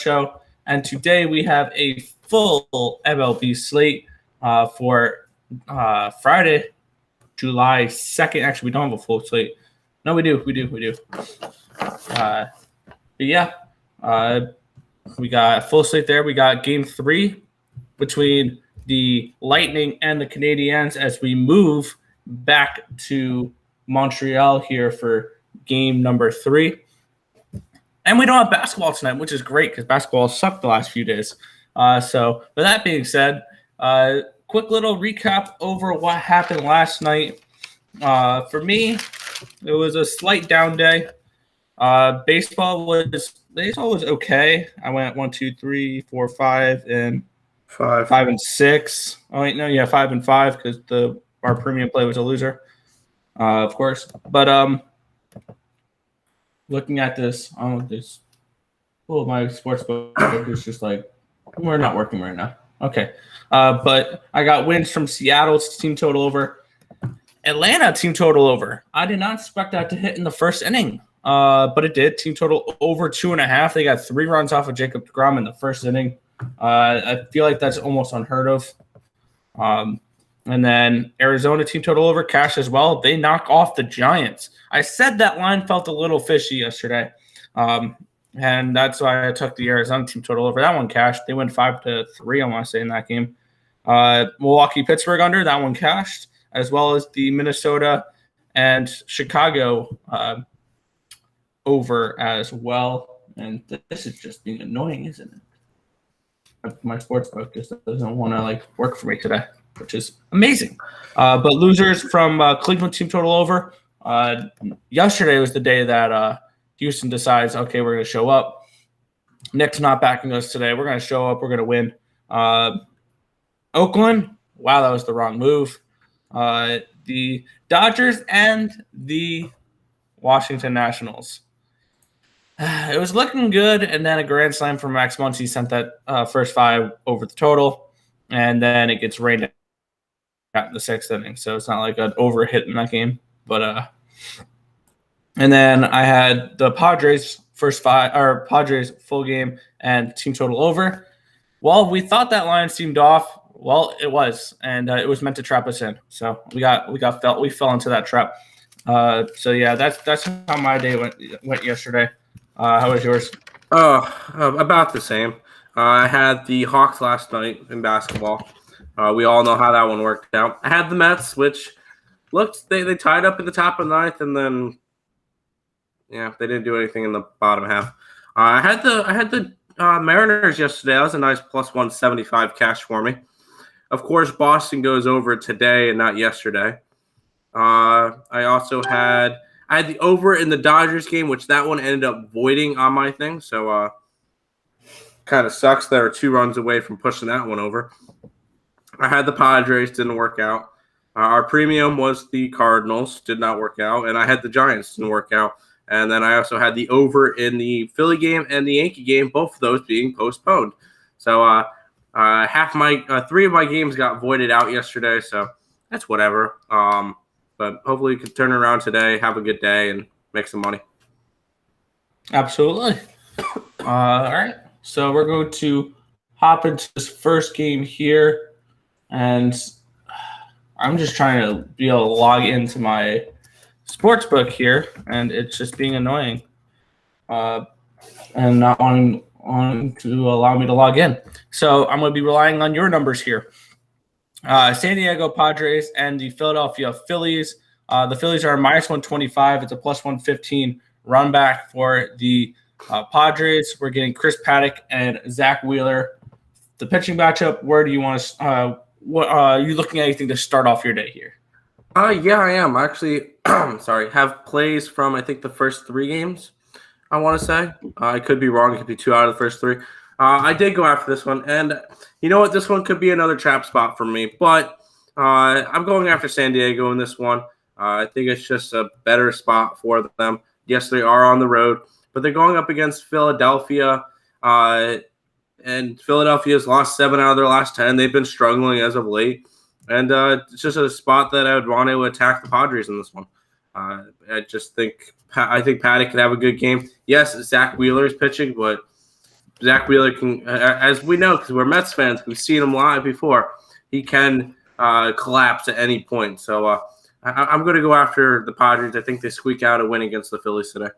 show. And today we have a full MLB slate for Friday, July 2nd. Actually, we don't have a full slate. No, we do. But yeah, we got a full slate there. We got Game 3 between the Lightning and the Canadiens as we move back to Montreal here for game number 3. And we don't have basketball tonight, which is great because basketball sucked the last few days. So with that being said, quick little recap over what happened last night. For me, it was a slight down day. Baseball was okay. I went 1, 2, 3, 4, 5, and 5 and 6. Oh wait, no, yeah, 5 and 5 because our premium play was a loser, of course. But looking at this, my sports book is just like we're not working right now. Okay, but I got wins from Seattle's team total over, Atlanta team total over. I did not expect that to hit in the first inning. But it did. Team total over 2.5. They got 3 runs off of Jacob deGrom in the first inning. I feel like that's almost unheard of. And then Arizona team total over cash as well. They knock off the Giants. I said that line felt a little fishy yesterday. And that's why I took the Arizona team total over. That one cashed. They went 5-3, I want to say, in that game. Milwaukee, Pittsburgh under. That one cashed, as well as the Minnesota and Chicago over as well. And this is just being annoying, isn't it? My sports book just doesn't want to work for me today, which is amazing. But losers from Cleveland team total over. Yesterday was the day that Houston decides, okay, we're going to show up. Nick's not backing us today. We're going to show up. We're going to win. Oakland, wow, that was the wrong move. The Dodgers and the Washington Nationals. It was looking good, and then a grand slam from Max Muncy sent that first 5 over the total, and then it gets rained out in the 6th inning. So it's not like an over hit in that game. But and then I had the Padres Padres full game and team total over. Well, we thought that line seemed off. Well, it was, and it was meant to trap us in. So we fell into that trap. So yeah, that's how my day went yesterday. How was yours? About the same. I had the Hawks last night in basketball. We all know how that one worked out. I had the Mets, which looked they tied up at the top of the 9th, and then they didn't do anything in the bottom half. I had the Mariners yesterday. That was a nice plus 175 cash for me. Of course, Boston goes over today and not yesterday. I had the over in the Dodgers game, which that one ended up voiding on my thing. So kind of sucks. They were 2 runs away from pushing that one over. I had the Padres, didn't work out. Our premium was the Cardinals, did not work out. And I had the Giants, didn't work out. And then I also had the over in the Philly game and the Yankee game, both of those being postponed. So 3 of my games got voided out yesterday, so that's whatever. But hopefully we can turn around today, have a good day, and make some money. Absolutely. All right. So we're going to hop into this first game here. And I'm just trying to be able to log into my sports book here, and it's just being annoying. And not wanting to allow me to log in. So I'm going to be relying on your numbers here. San Diego Padres and the Philadelphia Phillies. The Phillies are minus 125. It's a plus 115 run back for the Padres. We're getting Chris Paddack and Zack Wheeler. The pitching matchup, where do you want to what are you looking at anything to start off your day here? Yeah, I am. Actually, have plays from, I think, the first 3 games, I want to say. I could be wrong. It could be 2 out of the first 3. I did go after this one, and you know what? This one could be another trap spot for me, but I'm going after San Diego in this one. I think it's just a better spot for them. Yes, they are on the road, but they're going up against Philadelphia, and Philadelphia's lost 7 out of their last 10. They've been struggling as of late, and it's just a spot that I would want to attack the Padres in this one. I think Paddack could have a good game. Yes, Zack Wheeler is pitching, but Zack Wheeler can, as we know, because we're Mets fans, we've seen him live before, he can collapse at any point. So I'm going to go after the Padres. I think they squeak out a win against the Phillies today.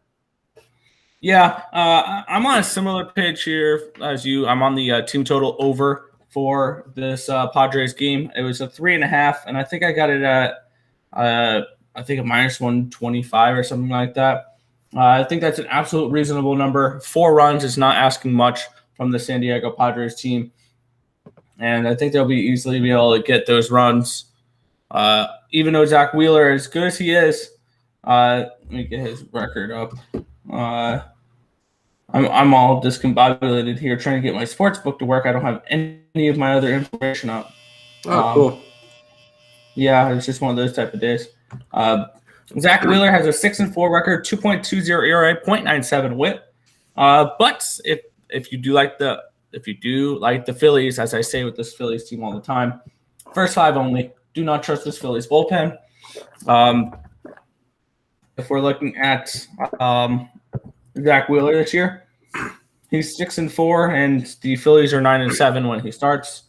Yeah, I'm on a similar page here as you. I'm on the team total over for this Padres game. It was a 3.5, and I think I got it at I think a -125 or something like that. I think that's an absolute reasonable number. 4 runs is not asking much from the San Diego Padres team, and I think they'll easily be able to get those runs. Even though Zack Wheeler, as good as he is, let me get his record up. I'm all discombobulated here trying to get my sports book to work. I don't have any of my other information up. Oh, cool. Yeah, it's just one of those type of days. Zack Wheeler has a 6-4 record, 2.20 ERA, 0.97 WHIP. But if you do like the Phillies, as I say with this Phillies team all the time, first 5 only. Do not trust this Phillies bullpen. If we're looking at Zack Wheeler this year, he's 6-4, and the Phillies are 9-7 when he starts.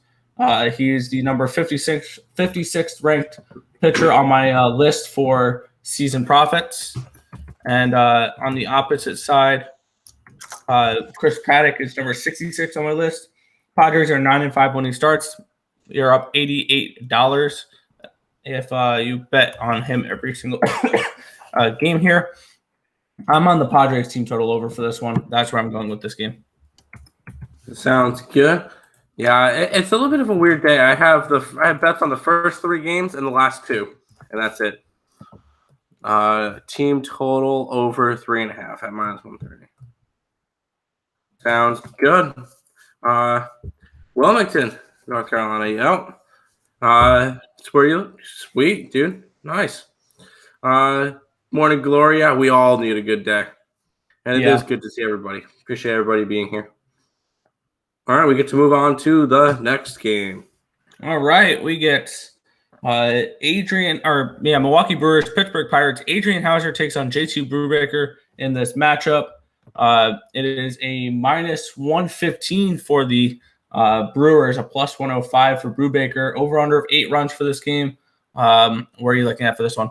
He is the number 56th ranked pitcher on my list for season profits. And on the opposite side, Chris Paddack is number 66 on my list. Padres are 9-5 when he starts. You're up $88 if you bet on him every single game here. I'm on the Padres team total over for this one. That's where I'm going with this game. Sounds good. Yeah, it's a little bit of a weird day. I have bets on the first 3 games and the last 2, and that's it. Team total over 3.5 at -130. Sounds good. Wilmington, North Carolina. Yep. It's where you sweet, dude. Nice. Morning Gloria. We all need a good day. And it is good to see everybody. Appreciate everybody being here. All right, we get to move on to the next game. All right, we get Milwaukee Brewers, Pittsburgh Pirates. Adrian Hauser takes on J2 Brubaker in this matchup. It is a -115 for the Brewers, a +105 for Brubaker. Over under of 8 runs for this game. Where are you looking at for this one?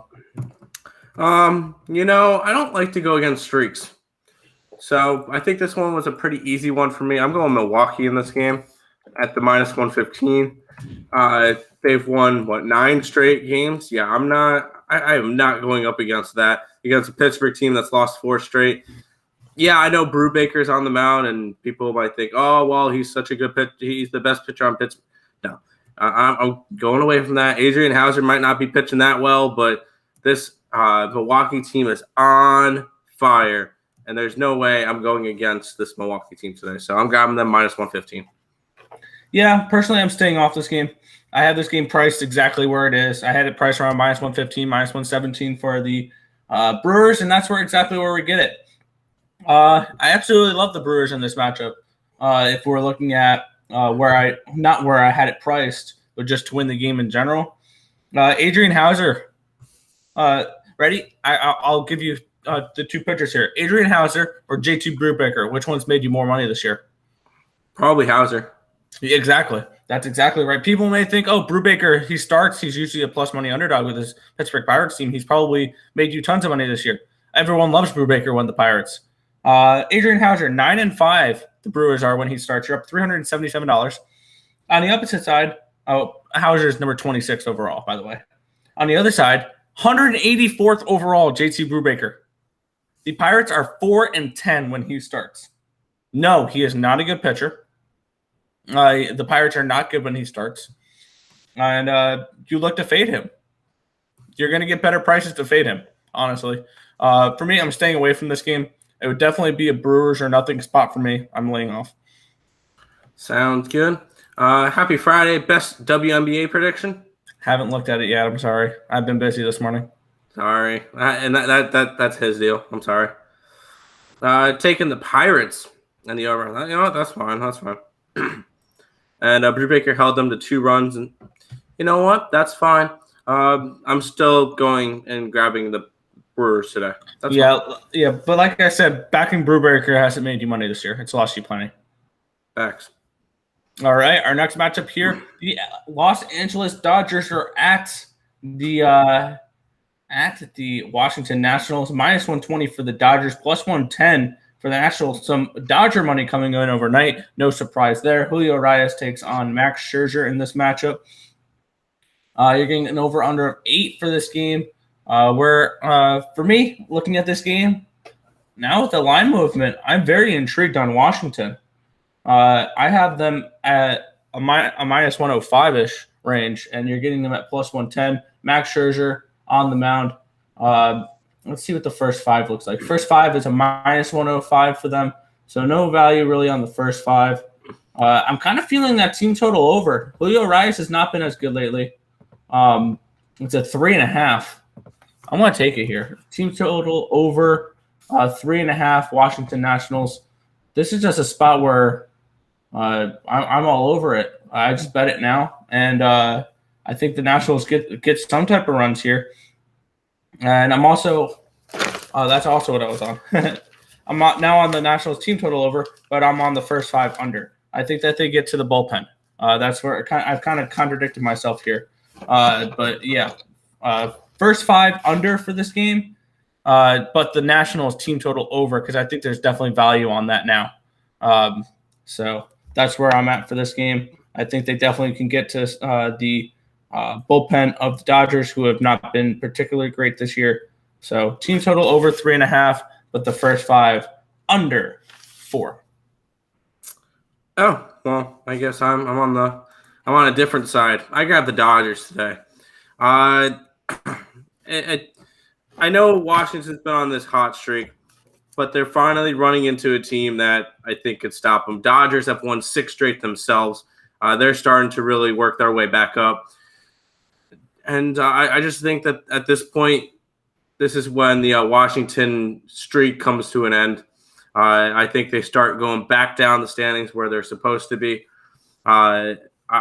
I don't like to go against streaks. So I think this one was a pretty easy one for me. I'm going Milwaukee in this game at the -115. They've won 9 straight games. Yeah, I am not going up against that. Against a Pittsburgh team that's lost 4 straight. Yeah, I know Brubaker's on the mound, and people might think, oh, well, he's such a good pitcher. He's the best pitcher on Pittsburgh. No, I'm going away from that. Adrian Hauser might not be pitching that well, but this Milwaukee team is on fire, and there's no way I'm going against this Milwaukee team today. So I'm grabbing them -115. Yeah, personally, I'm staying off this game. I have this game priced exactly where it is. I had it priced around -115, -117 for the Brewers, and that's exactly where we get it. I absolutely love the Brewers in this matchup. If we're looking at not where I had it priced, but just to win the game in general. Adrian Hauser, ready? I'll give you the 2 pitchers here. Adrian Hauser or J2 Brubaker. Which one's made you more money this year? Probably Hauser. Yeah, exactly. That's exactly right. People may think, oh, Brubaker, he starts. He's usually a plus money underdog with his Pittsburgh Pirates team. He's probably made you tons of money this year. Everyone loves Brubaker when the Pirates. Adrian Hauser, 9-5. The Brewers are when he starts. You're up $377. On the opposite side, Hauser is number 26 overall, by the way. On the other side, 184th overall, JT Brubaker. The Pirates are 4-10 when he starts. No, he is not a good pitcher. The Pirates are not good when he starts. And you look to fade him. You're going to get better prices to fade him, honestly. For me, I'm staying away from this game. It would definitely be a Brewers or nothing spot for me. I'm laying off. Sounds good. Happy Friday. Best WNBA prediction? Haven't looked at it yet. I'm sorry. I've been busy this morning. Sorry. And that's his deal. I'm sorry. Taking the Pirates and the over. You know what? That's fine. That's fine. And Brubaker held them to 2 runs. And you know what? That's fine. I'm still going and grabbing the Brewers today. That's fine. Yeah. But like I said, backing Brubaker hasn't made you money this year. It's lost you plenty. Facts. All right, our next matchup here, the Los Angeles Dodgers are at the Washington Nationals. Minus 120 for the Dodgers, plus 110 for the Nationals. Some Dodger money coming in overnight. No surprise there. Julio Urias takes on Max Scherzer in this matchup. You're getting an over-under of 8 for this game. For me, looking at this game, now with the line movement, I'm very intrigued on Washington. I have them at a minus 105-ish range, and you're getting them at plus 110. Max Scherzer on the mound. Let's see what the first 5 looks like. First 5 is a minus 105 for them, so no value really on the first 5. I'm kind of feeling that team total over. Julio Urias has not been as good lately. It's a 3.5. I'm going to take it here. Team total over 3.5 Washington Nationals. This is just a spot where I'm all over it. I just bet it now, and I think the Nationals get some type of runs here. And I'm also that's also what I was on. I'm not now on the Nationals team total over, but I'm on the first 5 under. I think that they get to the bullpen. That's where I've kind of contradicted myself here. But yeah, first 5 under for this game. But the Nationals team total over because I think there's definitely value on that now. So that's where I'm at for this game. I think they definitely can get to the bullpen of the Dodgers, who have not been particularly great this year. So team total over 3.5, but the first 5 under 4. Oh well, I guess I'm on a different side. I got the Dodgers today. I know Washington's been on this hot streak, but they're finally running into a team that I think could stop them. Dodgers have won 6 straight themselves. They're starting to really work their way back up. And I just think that at this point, this is when the Washington streak comes to an end. I think they start going back down the standings where they're supposed to be. I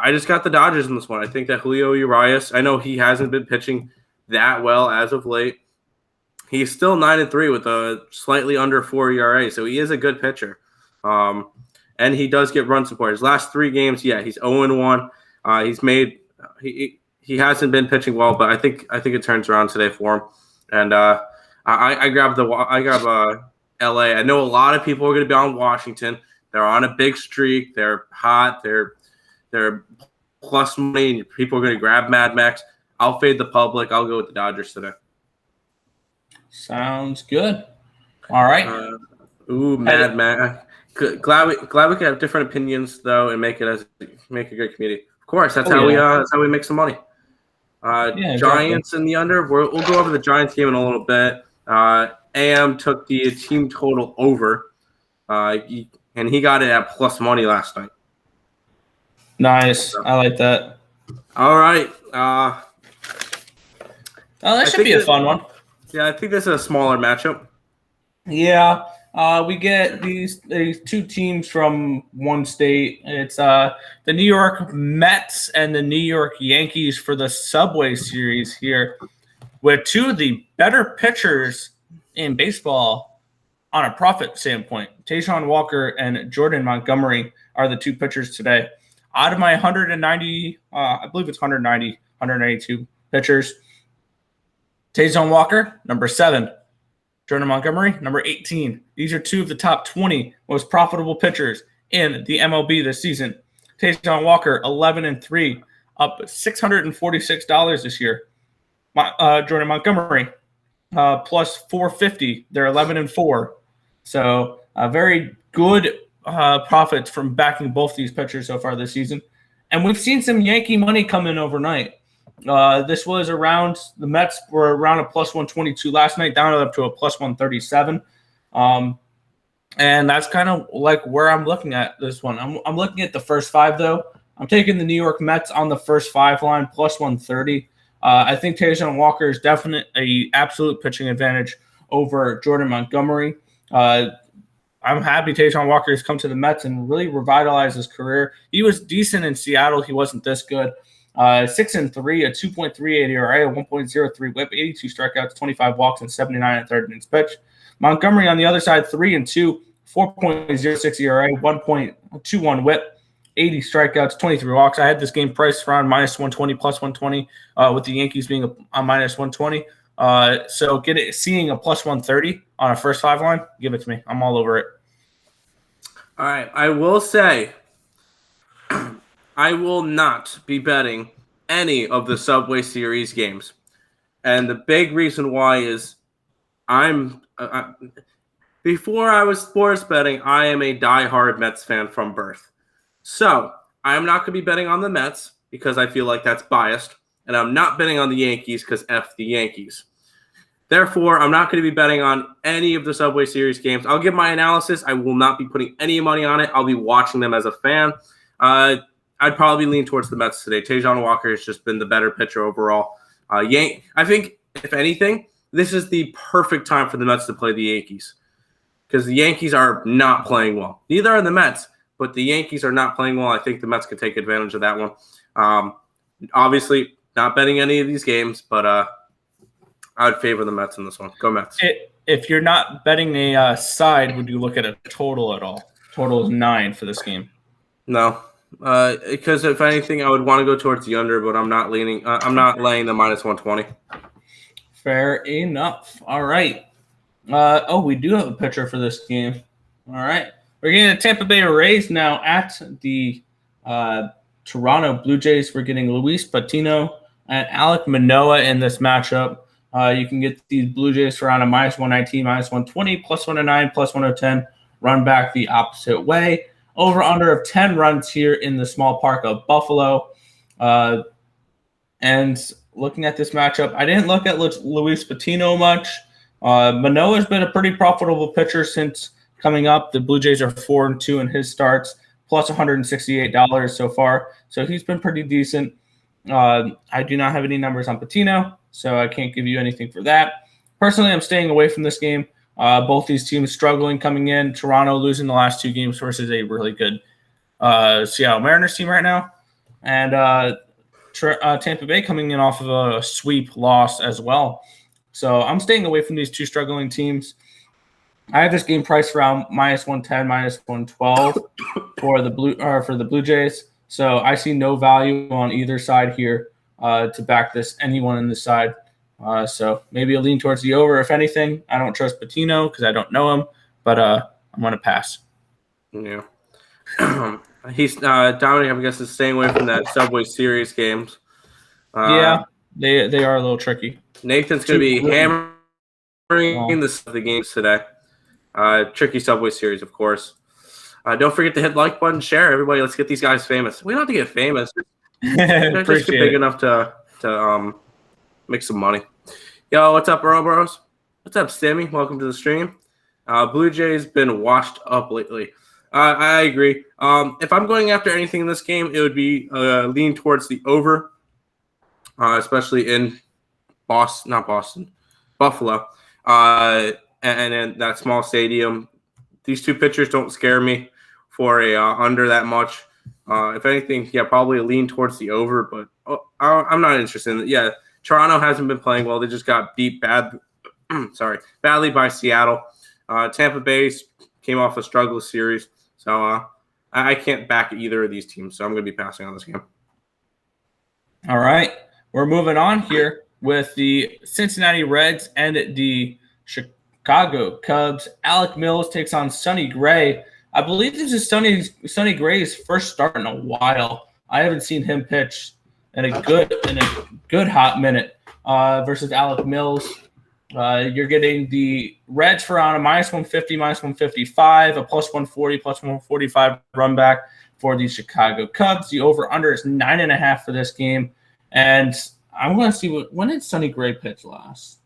just got the Dodgers in this one. I think that Julio Urias, I know he hasn't been pitching that well as of late. He's still 9-3 with a slightly under 4 ERA, so he is a good pitcher. And he does get run support. His last 3 games, yeah, he's 0-1. He hasn't been pitching well, but I think it turns around today for him. And I grabbed LA. I know a lot of people are going to be on Washington. They're on a big streak. They're hot. They're plus money, and people are going to grab Mad Max. I'll fade the public. I'll go with the Dodgers today. Sounds good. All right. Mad Max. Glad we can have different opinions though, and make a good community. Of course, that's how we make some money. Exactly. Giants in the under. We'll go over the Giants game in a little bit. Am took the team total over, and he got it at plus money last night. Nice. I like that. All right. That should be a fun one. Yeah, I think this is a smaller matchup. Yeah. We get these 2 teams from one state. It's the New York Mets and the New York Yankees for the Subway Series here, with 2 of the better pitchers in baseball on a profit standpoint. Taijuan Walker and Jordan Montgomery are the 2 pitchers today. Out of my 190, I believe it's 192 pitchers, Taijuan Walker, number 7. Jordan Montgomery, number 18. These are 2 of the top 20 most profitable pitchers in the MLB this season. Taijuan Walker, 11-3, up $646 this year. Jordan Montgomery, plus 450. They're 11-4. So very good profits from backing both these pitchers so far this season. And we've seen some Yankee money come in overnight. This was around – the Mets were around a plus 122 last night, down up to a plus 137. And that's kind of like where I'm looking at this one. I'm looking at the first 5, though. I'm taking the New York Mets on the first 5 line, plus 130. I think Taijuan Walker is definitely an absolute pitching advantage over Jordan Montgomery. I'm happy Taijuan Walker has come to the Mets and really revitalized his career. He was decent in Seattle. He wasn't this good. 6-3, a 2.38 ERA, a 1.03 WHIP, 82 strikeouts, 25 walks, and 79 at third innings pitch. Montgomery on the other side, 3-2, 4.06 ERA, 1.21 WHIP, 80 strikeouts, 23 walks. I had this game priced around minus 120, plus 120, with the Yankees being a minus 120. So seeing a plus 130 on a first 5 line, give it to me. I'm all over it. All right, I will say I will not be betting any of the Subway Series games. And the big reason why is before I was sports betting, I am a diehard Mets fan from birth. So I'm not going to be betting on the Mets because I feel like that's biased. And I'm not betting on the Yankees because F the Yankees. Therefore, I'm not going to be betting on any of the Subway Series games. I'll give my analysis. I will not be putting any money on it. I'll be watching them as a fan. I'd probably lean towards the Mets today. Taijuan Walker has just been the better pitcher overall. I think, if anything, this is the perfect time for the Mets to play the Yankees because the Yankees are not playing well. Neither are the Mets, but the Yankees are not playing well. I think the Mets could take advantage of that one. Obviously, not betting any of these games, but I would favor the Mets in this one. Go Mets. If you're not betting a side, would you look at a total at all? Total is 9 for this game. No, because if anything, I would want to go towards the under, but I'm not leaning. I'm not laying the minus 120. Fair enough. All right. We do have a pitcher for this game. All right. We're getting the Tampa Bay Rays now at the Toronto Blue Jays. We're getting Luis Patino and Alec Manoah in this matchup. You can get these Blue Jays for around a minus 119, minus 120, plus 109, plus 110. Run back the opposite way. Over under of 10 runs here in the small park of Buffalo. And looking at this matchup, I didn't look at Luis Patino much. Manoah's been a pretty profitable pitcher since coming up. The Blue Jays are 4-2 in his starts, plus $168 so far. So he's been pretty decent. I do not have any numbers on Patino, so I can't give you anything for that. Personally, I'm staying away from this game. Both these teams struggling coming in. Toronto losing the last 2 games versus a really good Seattle Mariners team right now. And Tampa Bay coming in off of a sweep loss as well. So I'm staying away from these 2 struggling teams. I have this game priced around minus 110, minus 112 for the Blue Jays. So I see no value on either side here to back anyone in this side. So maybe a lean towards the over. If anything, I don't trust Patino because I don't know him, but I'm going to pass. Yeah. He's Dominic, I guess, is staying away from that Subway Series games. Yeah, they are a little tricky. Nathan's going to be hammering the games today. Tricky Subway Series, of course. Don't forget to hit like button, share. Everybody, let's get these guys famous. We don't have to get famous. Just get big enough to make some money. Yo, what's up, Bros? What's up, Stimmy? Welcome to the stream. Blue Jays been washed up lately. I agree. If I'm going after anything in this game, it would be lean towards the over, especially in Buffalo. And in that small stadium. These 2 pitchers don't scare me for a under that much. If anything, probably a lean towards the over, but I'm not interested in it. Yeah, Toronto hasn't been playing well. They just got beat badly by Seattle. Tampa Bay came off a struggle series, so I can't back either of these teams, so I'm going to be passing on this game. All right, we're moving on here with the Cincinnati Reds and the Chicago Cubs. Alec Mills takes on Sonny Gray. I believe this is Sonny Gray's first start in a while. I haven't seen him pitch in a good hot minute versus Alec Mills. You're getting the Reds for around a minus 150, minus 155, a plus 140, plus 145 run back for the Chicago Cubs. The over-under is 9.5 for this game. And I'm going to see when did Sonny Gray pitch last?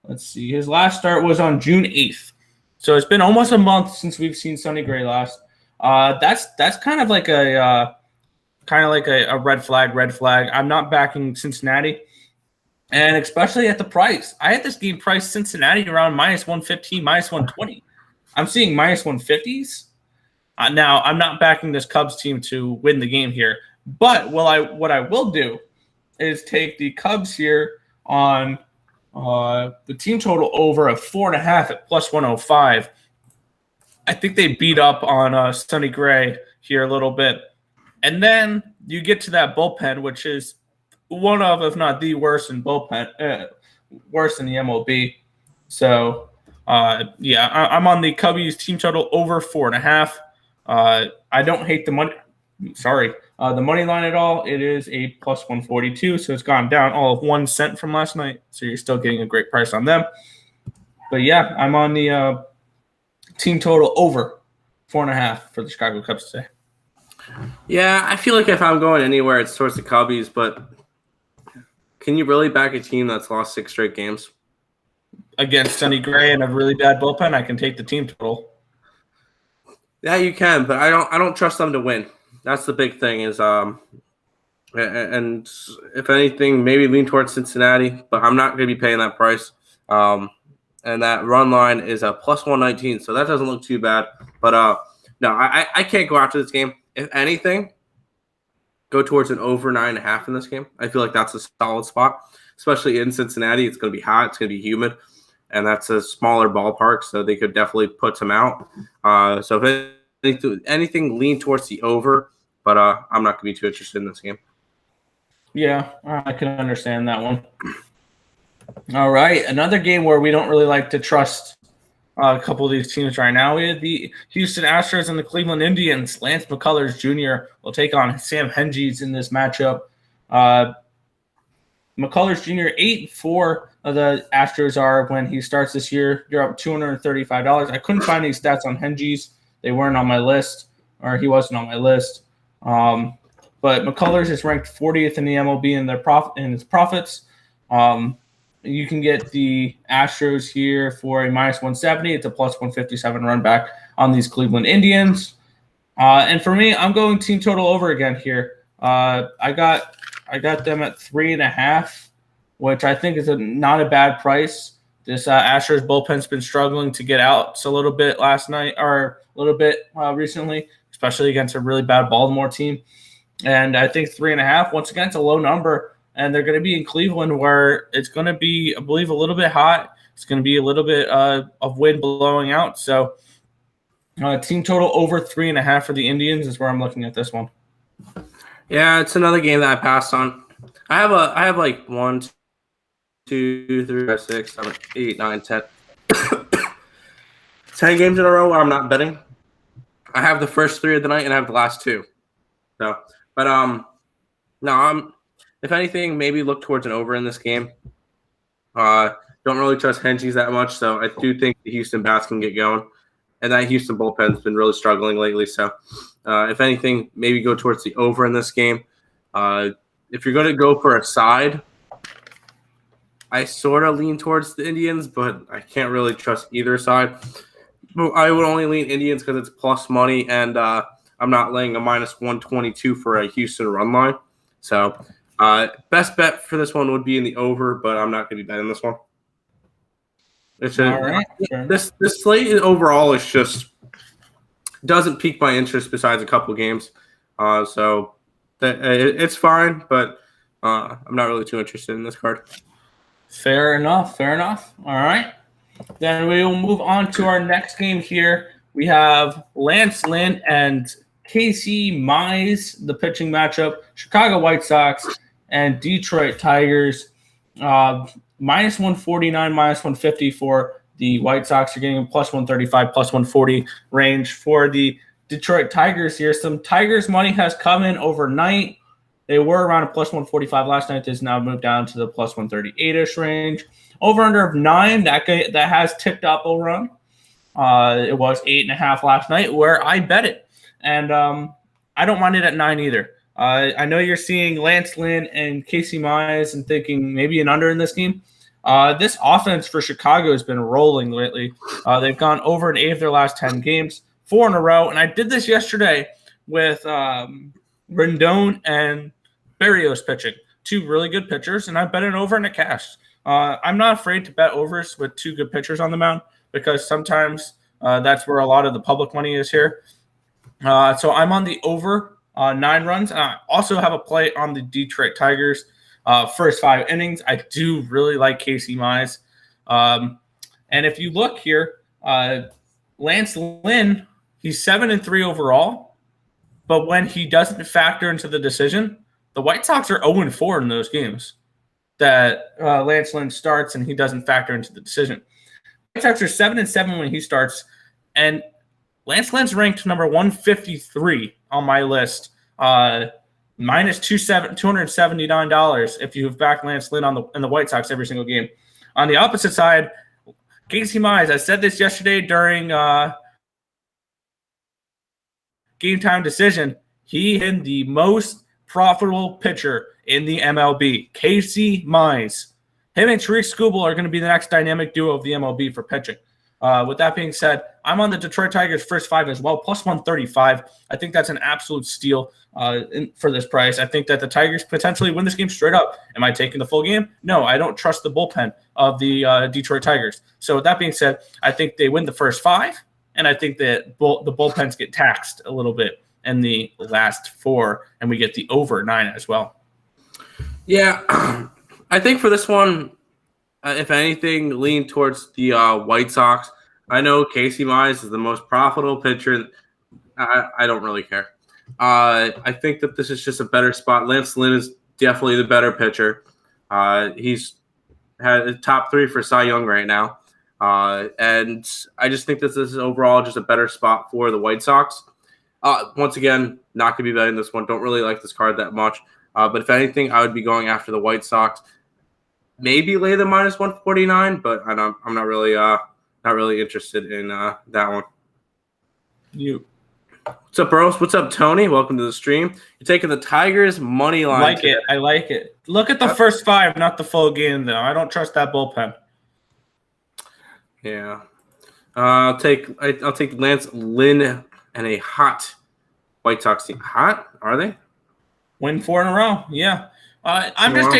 Let's see. His last start was on June 8th. So it's been almost a month since we've seen Sonny Gray last. That's kind of like a red flag. I'm not backing Cincinnati. And especially at the price. I had this game priced Cincinnati around minus 115, minus 120. I'm seeing minus 150s. Now, I'm not backing this Cubs team to win the game here. But what I will do is take the Cubs here on the team total over of 4.5 at plus 105. I think they beat up on Sonny Gray here a little bit. And then you get to that bullpen, which is one of, if not the worst in bullpen, worse in the MLB. So, I'm on the Cubbies team total over 4.5. I don't hate the money. Sorry, the money line at all. It is a plus 142, so it's gone down all of 1 cent from last night. So you're still getting a great price on them. But yeah, I'm on the team total over 4.5 for the Chicago Cubs today. Yeah, I feel like if I'm going anywhere, it's towards the Cubbies. But can you really back a team that's lost 6 straight games Against Sonny Gray and a really bad bullpen? I can take the team total. Yeah, you can, but I don't trust them to win. That's the big thing is and if anything, maybe lean towards Cincinnati, but I'm not going to be paying that price. And that run line is a plus 119, so that doesn't look too bad. But no, I can't go after this game. If anything, go towards an over 9.5 in this game. I feel like that's a solid spot, especially in Cincinnati. It's going to be hot. It's going to be humid, and that's a smaller ballpark, so they could definitely put some out. So if anything, lean towards the over, but I'm not going to be too interested in this game. Yeah, I can understand that one. All right, another game where we don't really like to trust a couple of these teams right now. We have the Houston Astros and the Cleveland Indians. Lance McCullers Jr. will take on Sam Hentges in this matchup. McCullers Jr. 8-4 of the Astros are when he starts this year. You're up $235. I couldn't find these stats on Hentges. They weren't on my list, or he wasn't on my list. But McCullers is ranked 40th in the MLB in his profits. You can get the Astros here for a minus 170. It's a plus 157 run back on these Cleveland Indians. And for me, I'm going team total over again here. I got them at 3.5, which I think is not a bad price. This Astros bullpen's been struggling to get outs a little bit recently, especially against a really bad Baltimore team. And I think 3.5, once again, it's a low number. And they're going to be in Cleveland where it's going to be, I believe, a little bit hot. It's going to be a little bit of wind blowing out. So team total over 3.5 for the Indians is where I'm looking at this one. Yeah, it's another game that I passed on. I have like 1, 2, 3, 4, 6, 7, 8, 9, 10. 10 games in a row where I'm not betting. I have the first 3 of the night and I have the last 2. So, but no, if anything, maybe look towards an over in this game. Don't really trust Hentges that much, so I do think the Houston bats can get going. And that Houston bullpen's been really struggling lately. So, if anything, maybe go towards the over in this game. If you're going to go for a side, I sort of lean towards the Indians, but I can't really trust either side. But I would only lean Indians because it's plus money, and I'm not laying a minus 122 for a Houston run line. So, best bet for this one would be in the over, but I'm not going to be betting this one. All right. This slate overall is just doesn't pique my interest besides a couple games. So it's fine, but I'm not really too interested in this card. Fair enough. All right. Then we will move on to our next game here. We have Lynn and Casey Mize, the pitching matchup, Chicago White Sox and Detroit Tigers. Minus 149, minus 150 for the White Sox. You're getting a plus 135, plus 140 range for the Detroit Tigers here. Some Tigers money has come in overnight. They were around a plus 145 last night. It's now moved down to the plus 138-ish range. Over under of 9, that has ticked up a run. It was 8.5 last night where I bet it. And I don't mind it at 9 either. I know you're seeing Lynn and Casey Mize and thinking maybe an under in this game. This offense for Chicago has been rolling lately. They've gone over an 8 of their last 10 games, 4 in a row. And I did this yesterday with Rendon and Berrios pitching, 2 really good pitchers, and I bet an over and a cash. I'm not afraid to bet overs with 2 good pitchers on the mound because sometimes that's where a lot of the public money is here. So I'm on the over 9 runs. And I also have a play on the Detroit Tigers first 5 innings. I do really like Casey Mize. And if you look here, Lance Lynn, he's 7-3 overall, but when he doesn't factor into the decision, the White Sox are 0-4 in those games that Lance Lynn starts and he doesn't factor into the decision. White Sox are 7-7 when he starts, and Lance Lynn's ranked number 153 on my list, minus $279 if you've backed Lance Lynn in the White Sox every single game. On the opposite side, Casey Mize, I said this yesterday during game time decision, he is the most profitable pitcher in the MLB. Casey Mize. Him and Tariq Skubal are going to be the next dynamic duo of the MLB for pitching. With that being said, I'm on the Detroit Tigers first 5 as well, plus 135. I think that's an absolute steal for this price. I think that the Tigers potentially win this game straight up. Am I taking the full game? No, I don't trust the bullpen of the Detroit Tigers. So with that being said, I think they win the first 5, and I think that the bullpens get taxed a little bit in the last 4, and we get the over 9 as well. Yeah, I think for this one, if anything, lean towards the White Sox. I know Casey Mize is the most profitable pitcher. I don't really care. I think that this is just a better spot. Lance Lynn is definitely the better pitcher. He's had a top 3 for Cy Young right now. And I just think that this is overall just a better spot for the White Sox. Once again, not going to be betting this one. Don't really like this card that much. But if anything, I would be going after the White Sox. Maybe lay the minus 149, but I'm not really interested in that one. You. What's up, bros? What's up, Tony? Welcome to the stream. You're taking the Tigers money line. I like it. Look at the first 5, not the full game, though. I don't trust that bullpen. Yeah. I'll take Lance Lynn and a hot White Sox team. Hot? Are they? Win 4 in a row. Yeah. I'm just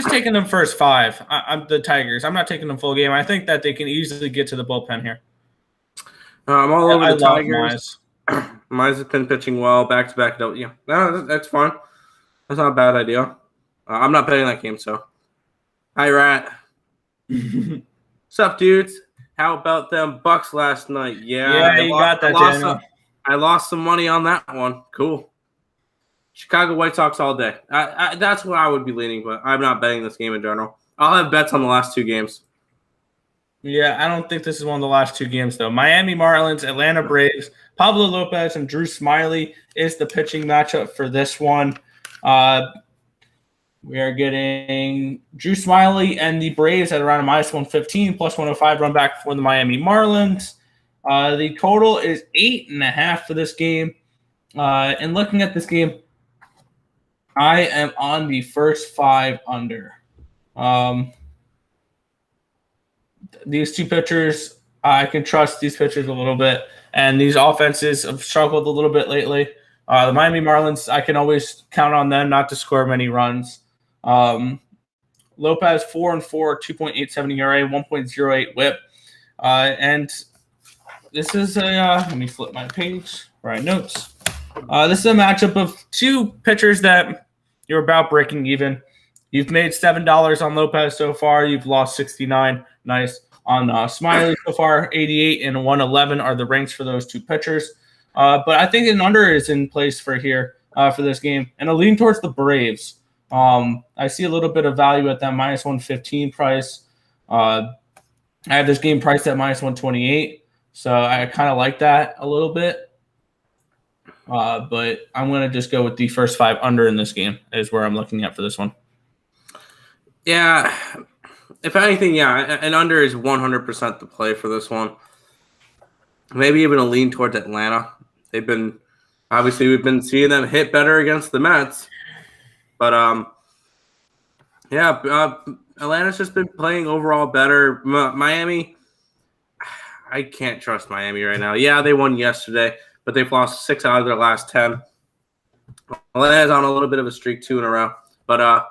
taking them first 5. I'm the Tigers. I'm not taking them full game. I think that they can easily get to the bullpen here. I'm all over the Tigers. Mize. Mize has been pitching well, back-to-back. Yeah, no, that's fine. That's not a bad idea. I'm not betting that game, so. Hi, Rat. What's up, dudes? How about them Bucks last night? Yeah, you got that, Daniel. I lost some money on that one. Cool. Chicago White Sox all day. That's what I would be leaning, but I'm not betting this game in general. I'll have bets on the last 2 games. Yeah, I don't think this is one of the last 2 games, though. Miami Marlins, Atlanta Braves, Pablo Lopez, and Drew Smyly is the pitching matchup for this one. We are getting Drew Smyly and the Braves at around a minus 115, plus 105 run back for the Miami Marlins. The total is 8.5 for this game. And looking at this game, I am on the first 5 under. These 2 pitchers, I can trust these pitchers a little bit. And these offenses have struggled a little bit lately. The Miami Marlins, I can always count on them not to score many runs. Lopez, 4-4, 2.87 ERA, 1.08 WHIP. And this is let me flip my page, write notes. This is a matchup of 2 pitchers that you're about breaking even. You've made $7 on Lopez so far. You've lost 69. Nice. On Smyly so far, 88 and 111 are the ranks for those 2 pitchers. But I think an under is in place for this game. And a lean towards the Braves. I see a little bit of value at that minus 115 price. I have this game priced at minus 128. So I kind of like that a little bit. But I'm going to just go with the first 5 under in this game is where I'm looking at for this one. Yeah. If anything, yeah, an under is 100% the play for this one. Maybe even a lean towards Atlanta. We've been seeing them hit better against the Mets. But, Atlanta's just been playing overall better. Miami, I can't trust Miami right now. Yeah, they won yesterday, but they've lost 6 out of their last 10. Atlanta's on a little bit of a streak 2 in a row. But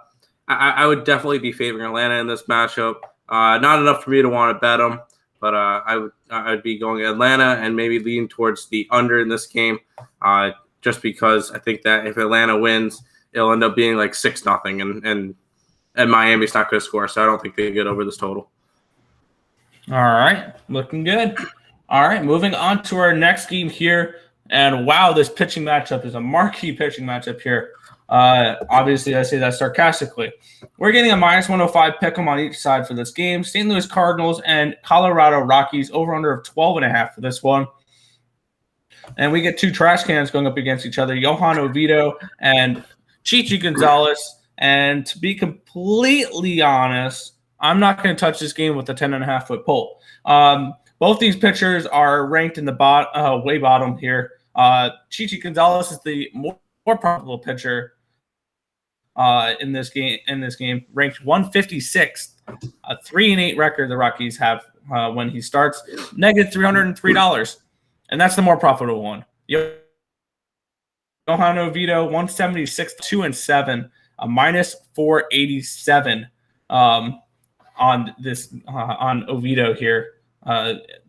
I would definitely be favoring Atlanta in this matchup. Not enough for me to want to bet them, but I'd be going Atlanta and maybe lean towards the under in this game, just because I think that if Atlanta wins, it'll end up being like 6-0, and Miami's not going to score, so I don't think they get over this total. All right, looking good. All right, moving on to our next game here. And wow, this pitching matchup is a marquee pitching matchup here. Obviously, I say that sarcastically. We're getting a -105 pick'em on each side for this game. St. Louis Cardinals and Colorado Rockies over/under of 12.5 for this one. And we get two trash cans going up against each other, Johan Oviedo and Chichi Gonzalez. And to be completely honest, I'm not going to touch this game with a 10.5-foot pole. Both these pitchers are ranked in the way bottom here. Chichi Gonzalez is the more probable pitcher in this game, ranked 156th, a 3-8 record the Rockies have when he starts, negative $303, and that's the more profitable one. Johan Oviedo, 176, 2-7, a -487 on this on Oviedo here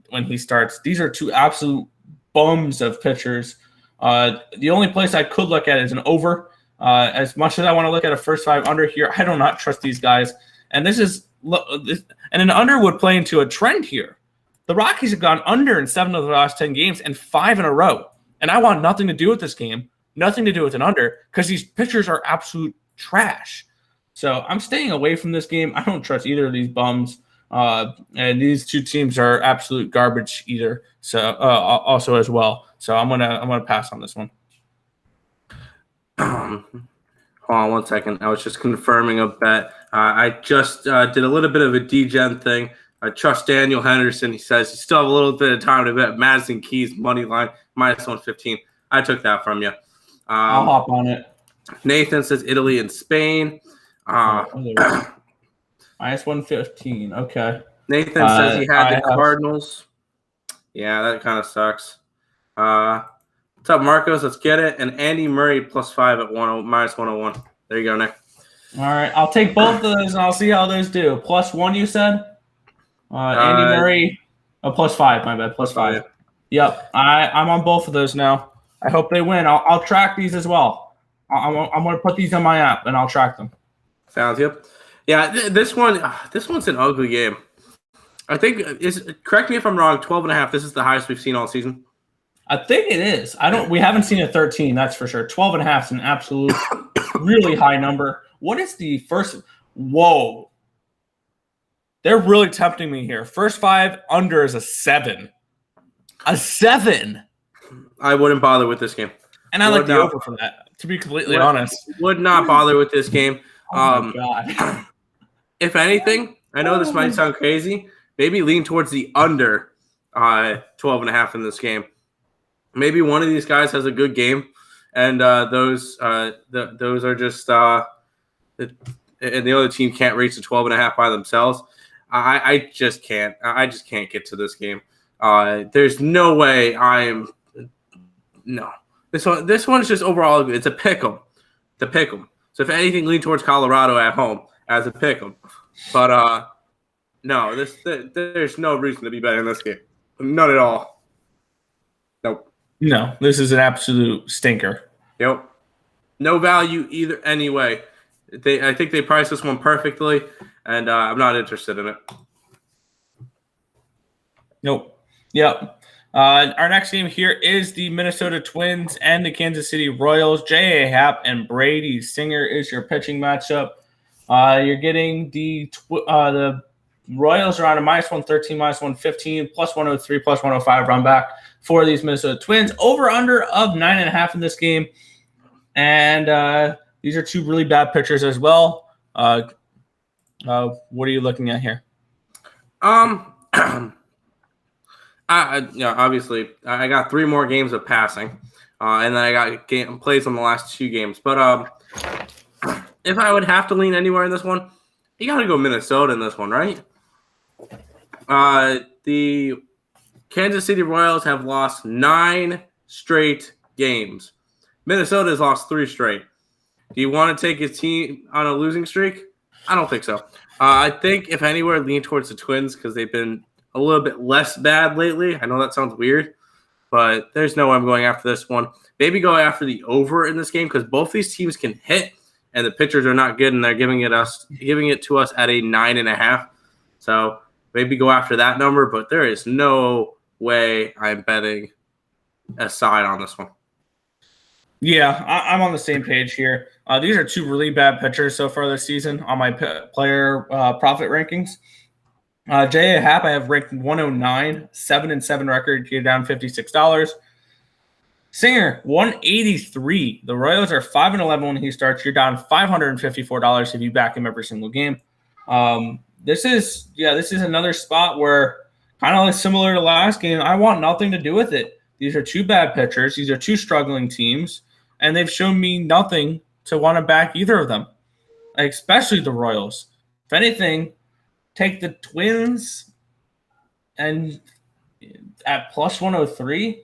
when he starts. These are two absolute bums of pitchers. The only place I could look at is an over. As much as I want to look at a first 5 under here, I do not trust these guys. And an under would play into a trend here. The Rockies have gone under in 7 of the last 10 games and 5 in a row. And I want nothing to do with this game, nothing to do with an under, because these pitchers are absolute trash. So I'm staying away from this game. I don't trust either of these bums. And these two teams are absolute garbage either. So also as well. So I'm gonna pass on this one. Hold on 1 second. I was just confirming a bet. I just did a little bit of a degen thing. I trust Daniel Henderson. He says you still have a little bit of time to bet Madison Keys money line -115. I took that from you. I'll hop on it. Nathan says Italy and Spain. -115. Okay. Nathan says he had the Cardinals. Yeah, that kind of sucks. What's up, Marcos? Let's get it. And Andy Murray +5 at -101. There you go, Nick. All right, I'll take both of those and I'll see how those do. +1, you said? Andy Murray, +5. My bad, +5. Yeah. Yep, I'm on both of those now. I hope they win. I'll track these as well. I'm going to put these on my app and I'll track them. Sounds good. Yeah, this one's an ugly game. I think correct me if I'm wrong. 12.5. This is the highest we've seen all season. I think it is. We haven't seen a 13. That's for sure. 12.5 is an absolute really high number. What is the first? Whoa. They're really tempting me here. First 5 under is a 7. A 7. I wouldn't bother with this game. And I like the over for that, to be completely honest. Would not bother with this game. Oh my God. If anything, I know this might sound crazy, maybe lean towards the under 12.5 in this game. Maybe one of these guys has a good game, and those are just and the other team can't reach the 12.5 by themselves. I just can't. I just can't get to this game. There's no way no. This one's just overall. It's a pick'em. It's a pick'em. So if anything, lean towards Colorado at home as a pick'em. But no, there's no reason to be betting this game. None at all. Nope. No, this is an absolute stinker. Yep. No value either anyway. I think they priced this one perfectly, and I'm not interested in it. Nope. Yep. Our next game here is the Minnesota Twins and the Kansas City Royals. J.A. Happ and Brady Singer is your pitching matchup. You're getting the Royals are on a -113, -115, +103, +105 run back for these Minnesota Twins. Over/under of 9.5 in this game. And these are two really bad pitchers as well. What are you looking at here? Obviously, I got 3 more games of passing, and then I got plays on the last 2 games. But if I would have to lean anywhere in this one, you got to go Minnesota in this one, right? The Kansas City Royals have lost 9 straight games. Minnesota has lost 3 straight. Do you want to take his team on a losing streak? I don't think so. I think, if anywhere, lean towards the Twins because they've been a little bit less bad lately. I know that sounds weird, but there's no way I'm going after this one. Maybe go after the over in this game because both these teams can hit, and the pitchers are not good, and they're giving it to us at a 9.5. So maybe go after that number, but there is no way I'm betting a side on this one. Yeah, I'm on the same page here. These are two really bad pitchers so far this season on my player profit rankings. J.A. Happ, I have ranked 109, 7-7 record. You're down $56. Singer, 183. The Royals are 5-11 when he starts. You're down $554 if you back him every single game. This is another spot where kind of like similar to last game. I want nothing to do with it. These are two bad pitchers. These are two struggling teams, and they've shown me nothing to want to back either of them, especially the Royals. If anything, take the Twins and at plus 103.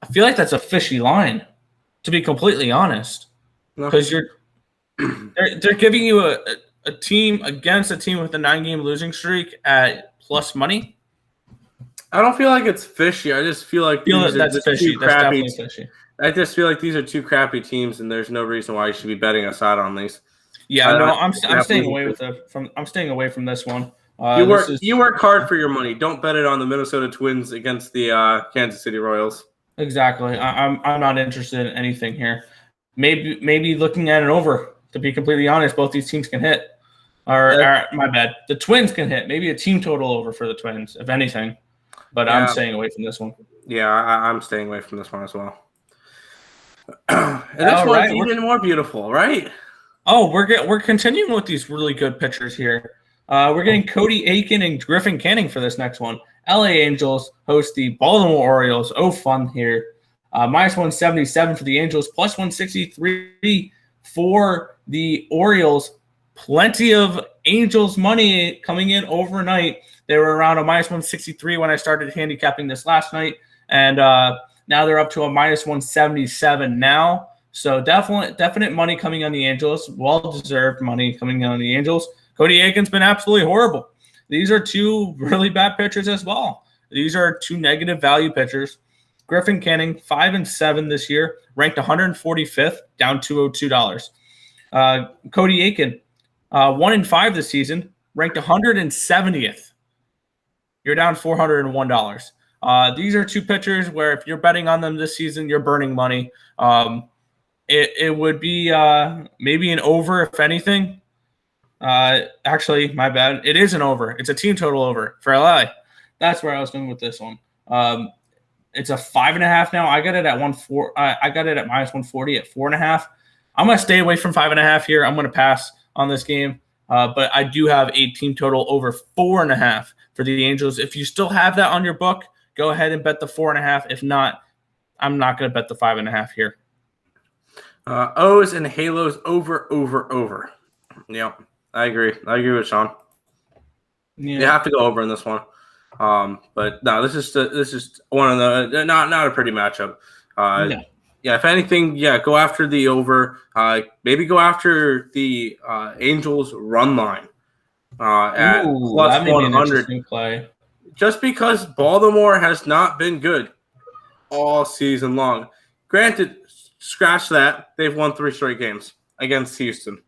I feel like that's a fishy line, to be completely honest, because they're giving you a team against a team with a 9-game losing streak at plus money. I don't feel like it's fishy. I just feel like that's fishy. That's definitely fishy. I just feel like these are two crappy teams, and there's no reason why you should be betting a side on these. Yeah, no, I'm staying away I'm staying away from this one. You work hard for your money. Don't bet it on the Minnesota Twins against the Kansas City Royals. Exactly. I'm not interested in anything here. Maybe looking at an over. To be completely honest, both these teams can hit. Or my bad. The Twins can hit. Maybe a team total over for the Twins, if anything. But I'm staying away from this one. Yeah, I'm staying away from this one as well. And this one's even more beautiful, right? Oh, we're continuing with these really good pitchers here. We're getting Cody Aiken and Griffin Canning for this next one. LA Angels host the Baltimore Orioles. Oh, fun here. Minus 177 for the Angels, plus 163 for the Orioles. Plenty of Angels money coming in overnight. They were around a minus 163 when I started handicapping this last night. And now they're up to a minus 177 now. So definite money coming on the Angels. Well-deserved money coming on the Angels. Cody Aiken's been absolutely horrible. These are two really bad pitchers as well. These are two negative value pitchers. Griffin Canning, 5-7 this year, ranked 145th, down $202. Cody Aiken, 1-5 this season, ranked 170th. You're down $401. These are two pitchers where if you're betting on them this season, you're burning money. It would be maybe an over, if anything. Actually, my bad. It is an over. It's a team total over for LA. That's where I was going with this one. It's a 5.5 now. I got it at I got it at minus 140 at 4.5. I'm gonna stay away from 5.5 here. I'm gonna pass on this game. But I do have a team total over 4.5 for the Angels. If you still have that on your book, go ahead and bet the 4.5. If not, I'm not gonna bet the 5.5 here. O's and Halos over. Yeah, I agree. I agree with Sean. Yeah. You have to go over in this one. But no, this is one of the not a pretty matchup. No. Yeah, if anything, go after the over. Maybe go after the Angels run line at plus 100. Play. Just because Baltimore has not been good all season long. Granted, scratch that. They've won 3 straight games against Houston.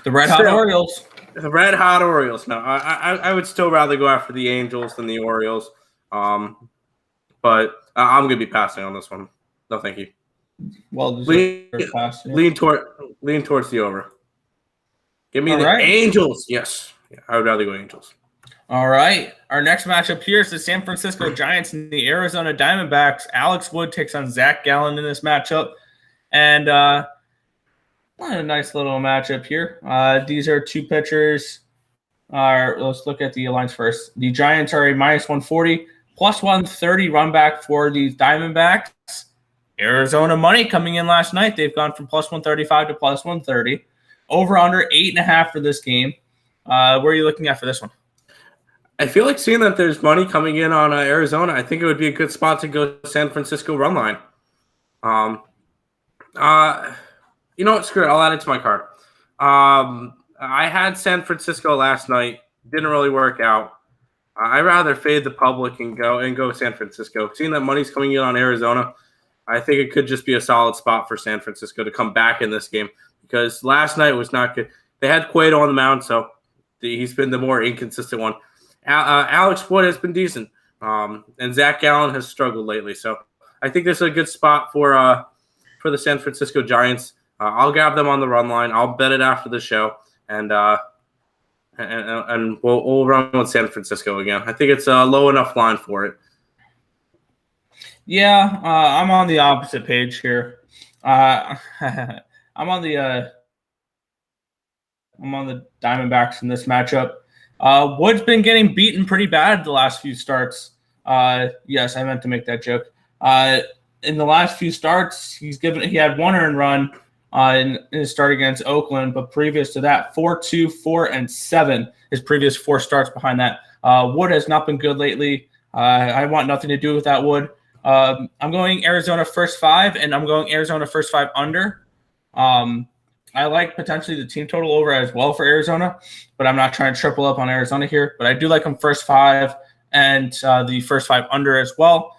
The Red Hot Orioles. The Red Hot Orioles. No, I would still rather go after the Angels than the Orioles. But I'm going to be passing on this one. No, thank you. Well, lean towards the over. Give me Angels. Yes. Yeah, I would rather go Angels. All right. Our next matchup here is the San Francisco Giants and the Arizona Diamondbacks. Alex Wood takes on Zack Gallen in this matchup. And a nice little matchup here. These are two pitchers. Let's look at the lines first. The Giants are a minus 140, plus 130 run back for these Diamondbacks. Arizona money coming in last night. They've gone from plus 135 to plus 130. Over under 8.5 for this game. Where are you looking at for this one? I feel like seeing that there's money coming in on Arizona, I think it would be a good spot to go San Francisco run line. You know what? Screw it. I'll add it to my card. I had San Francisco last night. Didn't really work out. I'd rather fade the public and go San Francisco. Seeing that money's coming in on Arizona, I think it could just be a solid spot for San Francisco to come back in this game because last night was not good. They had Cueto on the mound, so he's been the more inconsistent one. Alex Wood has been decent, And Zach Gallen has struggled lately. So I think this is a good spot for the San Francisco Giants. I'll grab them on the run line. I'll bet it after the show, and we'll run with San Francisco again. I think it's a low enough line for it. Yeah, I'm on the opposite page here. I'm on the Diamondbacks in this matchup. Wood's been getting beaten pretty bad the last few starts. Yes, I meant to make that joke. In the last few starts, he had one earned run in his start against Oakland, but previous to that, 4-2, 4-7. His previous 4 starts behind that. Wood has not been good lately. I want nothing to do with that Wood. I'm going Arizona first 5, and I'm going Arizona first 5 under. I like potentially the team total over as well for Arizona, but I'm not trying to triple up on Arizona here. But I do like them first 5 and the first 5 under as well.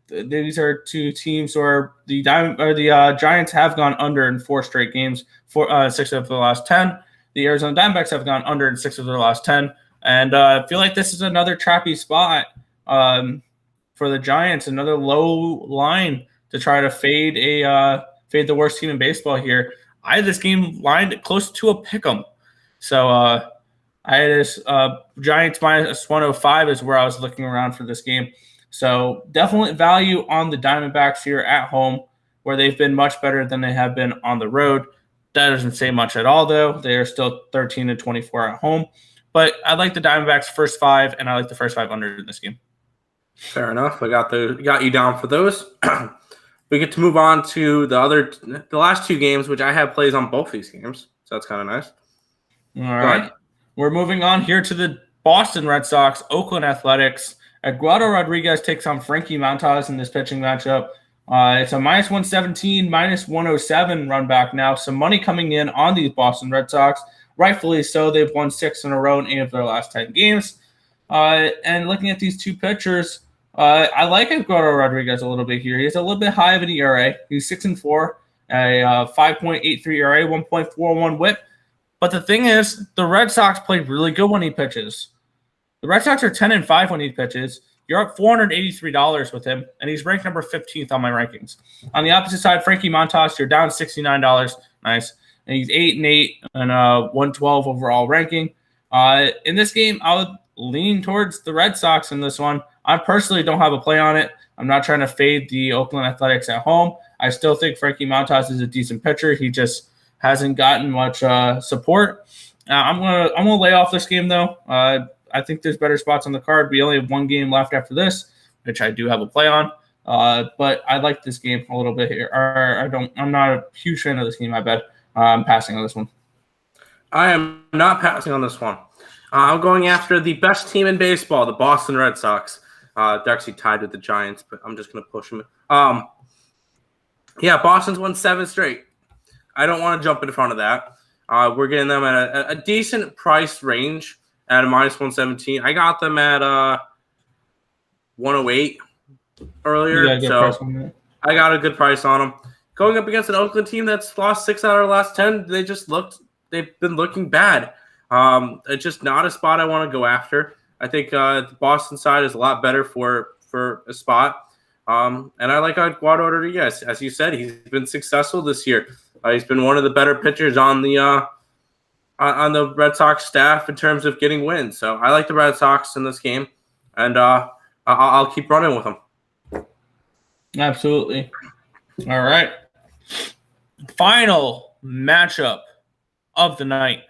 These are two teams where the Giants have gone under in 4 straight games, 6 of the last 10. The Arizona Diamondbacks have gone under in 6 of their last 10. And I feel like this is another trappy spot for the Giants, another low line to try to fade the worst team in baseball here. I had this game lined close to a pick'em. So I had this Giants minus 105 is where I was looking around for this game. So definitely value on the Diamondbacks here at home, where they've been much better than they have been on the road. That doesn't say much at all, though. They are still 13-24 at home. But I like the Diamondbacks first 5, and I like the first 5 under in this game. Fair enough. I got you down for those. We get to move on to the last 2 games, which I have plays on both these games. So that's kind of nice. All right. We're moving on here to the Boston Red Sox, Oakland Athletics. Eduardo Rodriguez takes on Frankie Montas in this pitching matchup. It's a minus 117, minus 107 run back now. Some money coming in on these Boston Red Sox. Rightfully so. They've won 6 in a row in 8 of their last 10 games. And looking at these 2 pitchers, I like Eduardo Rodriguez a little bit here. He's a little bit high of an ERA. He's 6-4, a 5.83 ERA, 1.41 WHIP. But the thing is, the Red Sox play really good when he pitches. The Red Sox are 10-5 when he pitches. You're up $483 with him, and he's ranked number 15th on my rankings. On the opposite side, Frankie Montas, you're down $69. Nice. And he's 8-8 and 112 overall ranking. In this game, I would lean towards the Red Sox in this one. I personally don't have a play on it. I'm not trying to fade the Oakland Athletics at home. I still think Frankie Montas is a decent pitcher. He just hasn't gotten much support. I'm gonna lay off this game though. I think there's better spots on the card. We only have 1 game left after this, which I do have a play on. But I like this game a little bit here. I'm not a huge fan of this game, I bet. I'm passing on this one. I am not passing on this one. I'm going after the best team in baseball, the Boston Red Sox. They're actually tied with the Giants, but I'm just going to push them. Boston's won 7 straight. I don't want to jump in front of that. We're getting them at a decent price range at a minus 117. I got them at 108 earlier, so I got a good price on them. Going up against an Oakland team that's lost 6 out of the last 10, they've been looking bad. It's just not a spot I want to go after. I think the Boston side is a lot better for a spot. And I like Eduardo Rodriguez. As you said, he's been successful this year. He's been one of the better pitchers on the Red Sox staff in terms of getting wins. So I like the Red Sox in this game, and I'll keep running with them. Absolutely. All right. Final matchup of the night.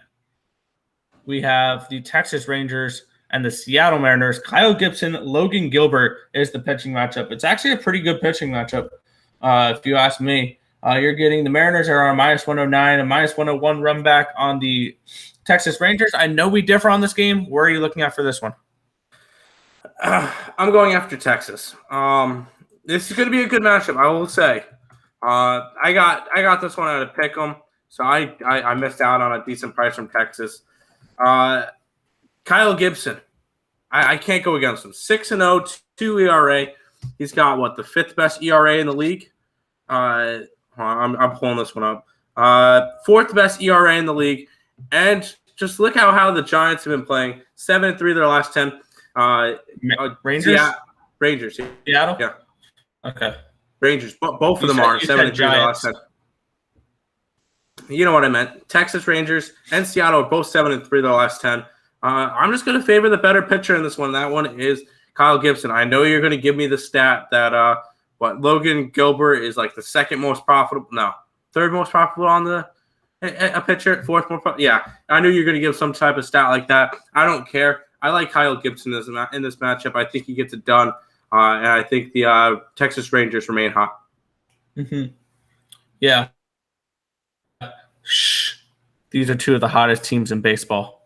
We have the Texas Rangers and the Seattle Mariners. Kyle Gibson, Logan Gilbert is the pitching matchup. It's actually a pretty good pitching matchup, if you ask me. You're getting the Mariners are on minus 109, a minus 101 run back on the Texas Rangers. I know we differ on this game. Where are you looking at for this one? I'm going after Texas. This is going to be a good matchup, I will say. I got this one at a pick'em, so I missed out on a decent price from Texas. Kyle Gibson, I can't go against him. 6-0, 2 ERA. He's got the 5th best ERA in the league. I'm pulling this one up. 4th best ERA in the league, and just look how the Giants have been playing. 7-3 their last 10. Rangers? Rangers. Seattle? Yeah. Okay. Rangers. Both of them are 7-3 the last 10. You know what I meant. Texas Rangers and Seattle are both 7-3 the last 10. I'm just going to favor the better pitcher in this one. That one is Kyle Gibson. I know you're going to give me the stat that Logan Gilbert is like the third most profitable on a pitcher, fourth most profitable. Yeah, I knew you're going to give some type of stat like that. I don't care. I like Kyle Gibson in this matchup. I think he gets it done, and I think the Texas Rangers remain hot. Mm-hmm. Yeah. Shh. These are two of the hottest teams in baseball.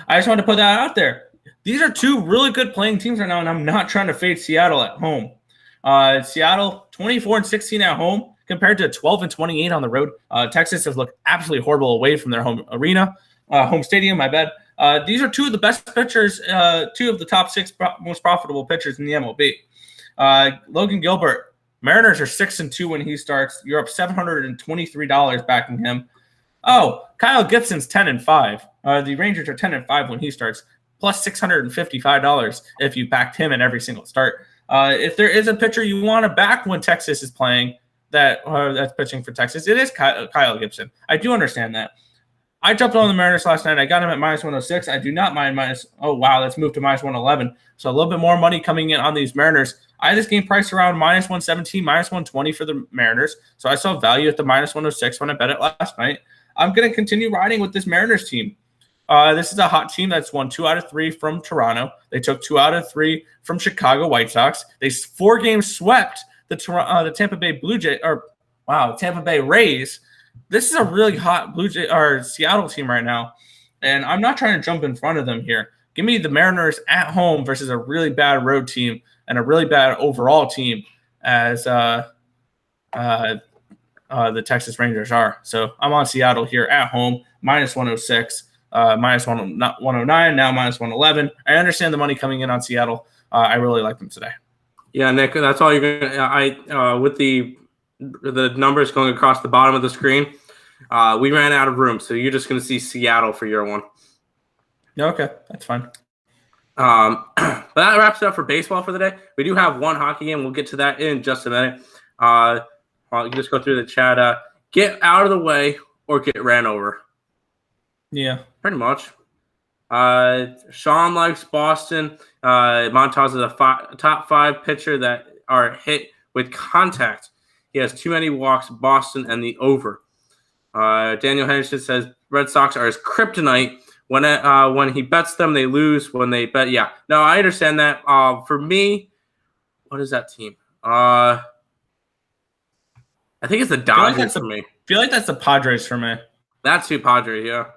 I just wanted to put that out there. These are two really good playing teams right now, and I'm not trying to fade Seattle at home. Seattle 24-16 at home compared to 12-28 on the road. Texas has looked absolutely horrible away from their home stadium. My bad. These are two of the best pitchers, two of the top 6 most profitable pitchers in the MLB. Logan Gilbert. Mariners are 6-2 when he starts. You're up $723 backing him. Oh, Kyle Gibson's 10-5. The Rangers are 10-5 when he starts, plus $655 if you backed him in every single start. If there is a pitcher you want to back when Texas is playing that's pitching for Texas, it is Kyle Gibson. I do understand that. I jumped on the Mariners last night. I got him at -106. I do not mind oh, wow, let's move to -111. So a little bit more money coming in on these Mariners. I had this game priced around -117, -120 for the Mariners. So I saw value at the -106 when I bet it last night. I'm going to continue riding with this Mariners team. This is a hot team that's won 2 out of 3 from Toronto. They took 2 out of 3 from Chicago White Sox. They 4-game swept the Tampa Bay Rays. This is a really hot Seattle team right now, and I'm not trying to jump in front of them here. Give me the Mariners at home versus a really bad road team and a really bad overall team as the Texas Rangers are. So I'm on Seattle here at home, -106, -109, now -111. I understand the money coming in on Seattle. I really like them today. Yeah, Nick, that's all you're going to with the numbers going across the bottom of the screen, we ran out of room, so you're just going to see Seattle for your one. Okay, that's fine. But that wraps it up for baseball for the day. We do have one hockey game. We'll get to that in just a minute. You can just go through the chat. Get out of the way or get ran over. Yeah. Pretty much. Sean likes Boston. Montas is a top 5 pitcher that are hit with contact. He has too many walks, Boston, and the over. Daniel Hentges says Red Sox are his kryptonite. When he bets them, they lose. When they bet, yeah. No, I understand that. For me, what is that team? I think it's the Dodgers for me. I feel like that's the Padres for me. That's who Padres, yeah.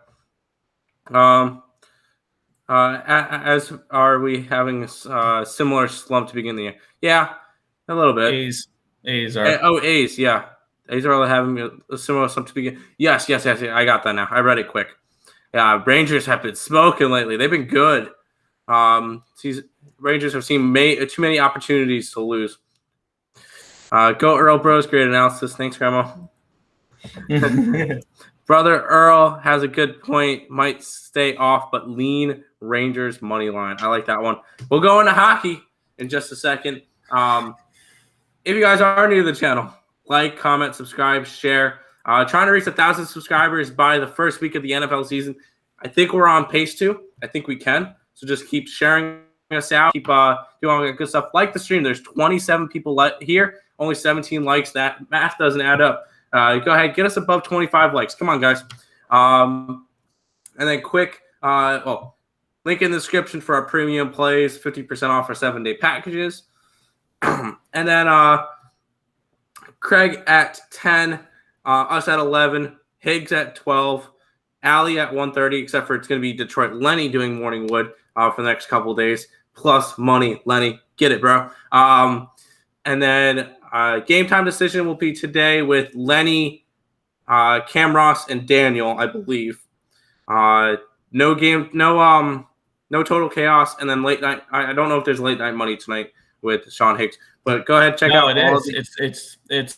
As are we having a similar slump to begin the year? Yeah, a little bit. A's are. A's, yeah. A's are having a similar slump to begin. Yes. I got that now. I read it quick. Yeah, Rangers have been smoking lately. They've been good. Rangers have seen too many opportunities to lose. Go Earle Bros. Great analysis. Thanks, Grandma. Brother Earle has a good point. Might stay off, but lean Rangers money line. I like that one. We'll go into hockey in just a second. If you guys are new to the channel, like, comment, subscribe, share. Trying to reach 1,000 subscribers by the first week of the NFL season. I think we're on pace to. I think we can. So just keep sharing us out. Keep doing all that good stuff. Like the stream. There's 27 people here. Only 17 likes. That math doesn't add up. Go ahead. Get us above 25 likes. Come on, guys. And then quick, link in the description for our premium plays. 50% off our 7-day packages. And then Craig at 10. Us at 11, Higgs at 12, Allie at 1:30, except for it's going to be Detroit Lenny doing Morning Wood for the next couple of days, plus money. Lenny, get it, bro. And then game time decision will be today with Lenny, Cam Ross, and Daniel, I believe. No total chaos, and then late night. I don't know if there's late night money tonight with Sean Higgs. But go ahead, check out. It's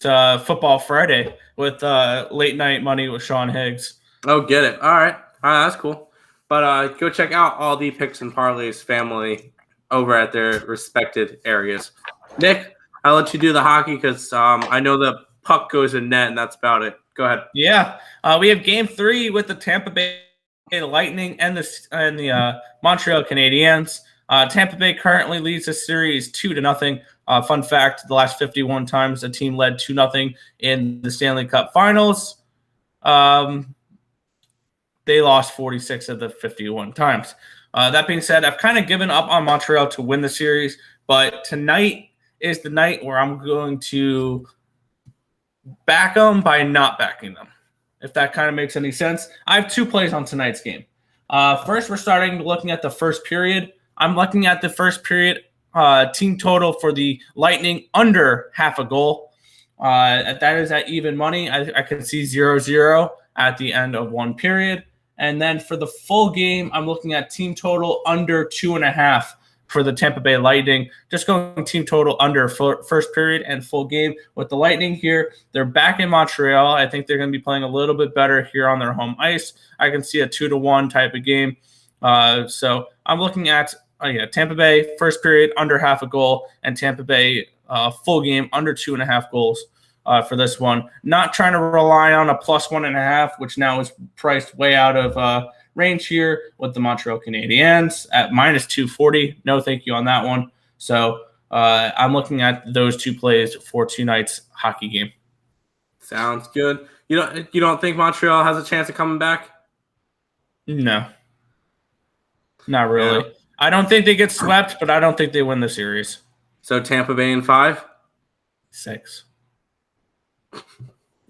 Football Friday with late night money with Sean Higgs. Oh, get it. All right, that's cool. But go check out all the picks and parlays family over at their respected areas. Nick, I'll let you do the hockey because I know the puck goes in net, and that's about it. Go ahead. Yeah, we have Game 3 with the Tampa Bay Lightning and the Montreal Canadiens. Tampa Bay currently leads the series 2-0. Fun fact: the last 51 times a team led 2-0 in the Stanley Cup Finals, they lost 46 of the 51 times. That being said, I've kind of given up on Montreal to win the series, but tonight is the night where I'm going to back them by not backing them, if that kind of makes any sense. I have 2 plays on tonight's game. First, we're starting looking at the first period. I'm looking at the first period team total for the Lightning under half a goal. That is at even money. I can see 0-0 at the end of one period. And then for the full game, I'm looking at team total under 2.5 for the Tampa Bay Lightning. Just going team total under first period and full game. With the Lightning here, they're back in Montreal. I think they're going to be playing a little bit better here on their home ice. I can see a 2-1 type of game. So I'm looking at Tampa Bay first period under half a goal, and Tampa Bay full game under 2.5 goals for this one. Not trying to rely on a +1.5, which now is priced way out of range here with the Montreal Canadiens at -240. No thank you on that one. So I'm looking at those 2 plays for tonight's hockey game. Sounds good. You don't think Montreal has a chance of coming back? No. Not really. Yeah. I don't think they get swept, but I don't think they win the series. So Tampa Bay in 5? 6.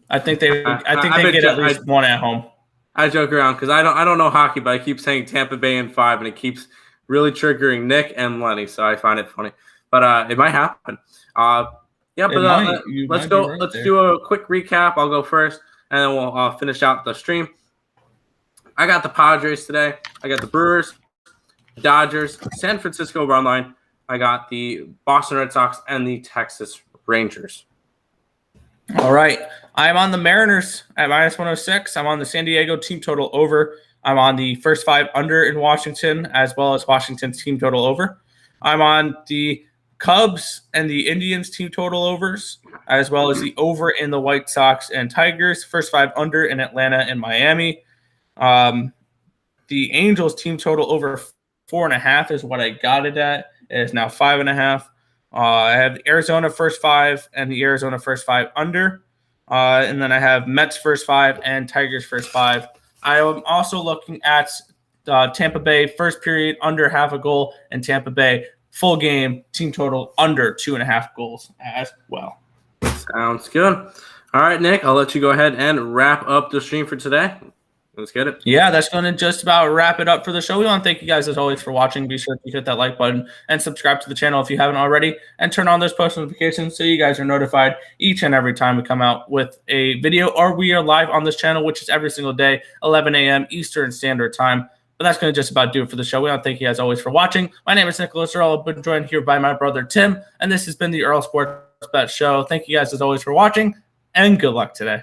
I think they get at least one at home. I joke around because I don't know hockey, but I keep saying Tampa Bay in 5, and it keeps really triggering Nick and Lenny, so I find it funny. But it might happen. Let's go. Let's do a quick recap. I'll go first, and then we'll finish out the stream. I got the Padres today. I got the Brewers, Dodgers, San Francisco run line. I got the Boston Red Sox and the Texas Rangers. All right. I'm on the Mariners at -106. I'm on the San Diego team total over. I'm on the first 5 under in Washington, as well as Washington's team total over. I'm on the Cubs and the Indians team total overs, as well as the over in the White Sox and Tigers. First 5 under in Atlanta and Miami. The Angels team total over 4.5 is what I got it at. It is now 5.5. I have the Arizona first 5 and the Arizona first 5 under. And then I have Mets first 5 and Tigers first 5. I am also looking at Tampa Bay first period under half a goal and Tampa Bay full game team total under 2.5 goals as well. Sounds good. All right, Nick, I'll let you go ahead and wrap up the stream for today. Let's get it. Yeah, that's going to just about wrap it up for the show. We want to thank you guys as always for watching. Be sure to hit that like button and subscribe to the channel if you haven't already, and turn on those post notifications so you guys are notified each and every time we come out with a video, or we are live on this channel, which is every single day, 11 a.m. Eastern Standard Time. But that's going to just about do it for the show. We want to thank you guys always for watching. My name is Nicholas Earle. I've been joined here by my brother Tim, and this has been the Earle Sports Bet Show. Thank you guys as always for watching, and good luck today.